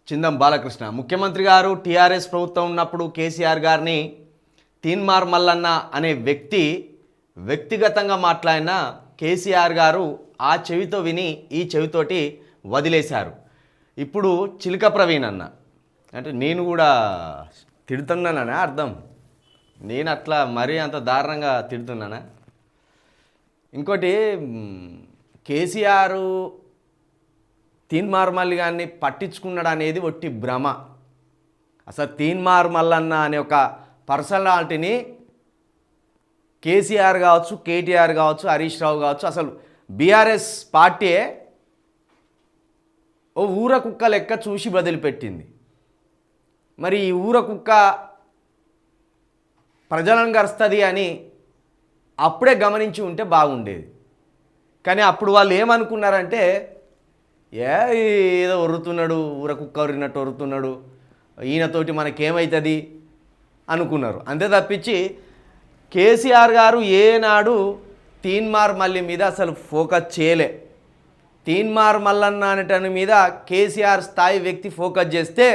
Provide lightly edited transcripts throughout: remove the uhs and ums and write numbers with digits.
చిందం బాలకృష్ణ ముఖ్యమంత్రి గారు టీఆర్ఎస్ ప్రభుత్వం ఉన్నప్పుడు కేసీఆర్ గారిని తీన్మార్ మల్లన్న అనే వ్యక్తిగతంగా మాట్లాడిన కేసీఆర్ గారు ఆ చెవితో విని ఈ చెవితోటి వదిలేశారు. ఇప్పుడు చిలక ప్రవీణ్ అన్న అంటే నేను కూడా తిడుతున్నాననే అర్థం. నేను అట్లా మరీ అంత దారుణంగా తిడుతున్నానా? ఇంకోటి కేసీఆర్ తీన్మార్ మల్లి గారిని పట్టించుకున్నాడు అనేది ఒట్టి భ్రమ. అసలు తీన్మార్ మల్లన్న అనే ఒక పర్సనాలిటీని కేసీఆర్ కావచ్చు, కేటీఆర్ కావచ్చు, హరీష్ రావు కావచ్చు, అసలు బీఆర్ఎస్ పార్టీయే ఓ ఊర కుక్క లెక్క చూసి వదిలిపెట్టింది. మరి ఈ ఊర కుక్క ప్రజలను గరుస్తుంది అని అప్పుడే గమనించి ఉంటే బాగుండేది. కానీ అప్పుడు వాళ్ళు ఏమనుకున్నారంటే ఏదో ఒరుతున్నాడు, ఊర కుక్క ఒరినట్టు ఒరుతున్నాడు, ఈయనతోటి మనకేమవుతుంది అనుకున్నారు. అంతే తప్పించి కేసీఆర్ గారు ఏనాడు తీన్మార్ మల్లి మీద అసలు ఫోకస్ చేయలే. తీన్మార్ మల్లన్న అనేటని మీద కేసీఆర్ స్థాయి వ్యక్తి ఫోకస్ చేస్తే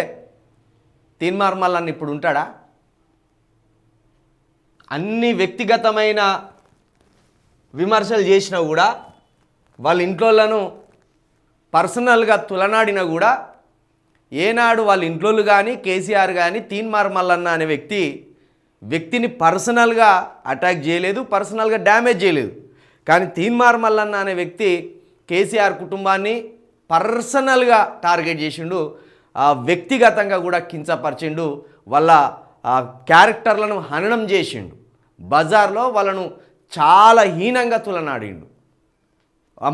తీన్మార్ మల్లన్న ఇప్పుడు ఉంటాడా? అన్ని వ్యక్తిగతమైన విమర్శలు చేసినా కూడా, వాళ్ళ ఇంట్లోలను పర్సనల్గా తులనాడినా కూడా ఏనాడు వాళ్ళ ఇంట్లోళ్ళు కానీ కేసీఆర్ కానీ తీన్మార్ మల్లన్న అనే వ్యక్తిని పర్సనల్గా అటాక్ చేయలేదు, పర్సనల్గా డ్యామేజ్ చేయలేదు. కానీ తీన్మార్ మల్లన్న అనే వ్యక్తి కేసీఆర్ కుటుంబాన్ని పర్సనల్గా టార్గెట్ చేసిండు, వ్యక్తిగతంగా కూడా కించపరిచిండు, వాళ్ళ క్యారెక్టర్లను హననం చేసిండు, బజార్లో వాళ్ళను చాలా హీనంగా తులనాడిండు.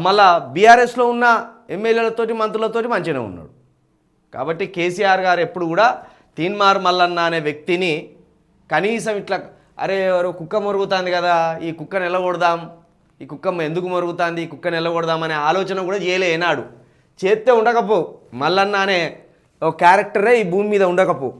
మళ్ళా బీఆర్ఎస్లో ఉన్న ఎమ్మెల్యేలతోటి మంత్రులతోటి మంచిగానే ఉన్నాడు. కాబట్టి కేసీఆర్ గారు ఎప్పుడు కూడా తీన్మార్ మల్లన్న అనే వ్యక్తిని కనీసం ఇట్లా అరే ఎవరో కుక్క మొరుగుతుంది కదా, ఈ కుక్కను ఎల్లగొడదాం, ఈ కుక్క ఎందుకు మొరుగుతుంది, ఈ కుక్కను ఎల్లగొడదాం అనే ఆలోచన కూడా చేయలేనాడు. చేస్తే ఉండకపో మల్లన్న అనే ఒక క్యారెక్టరే ఈ భూమి మీద ఉండకపో.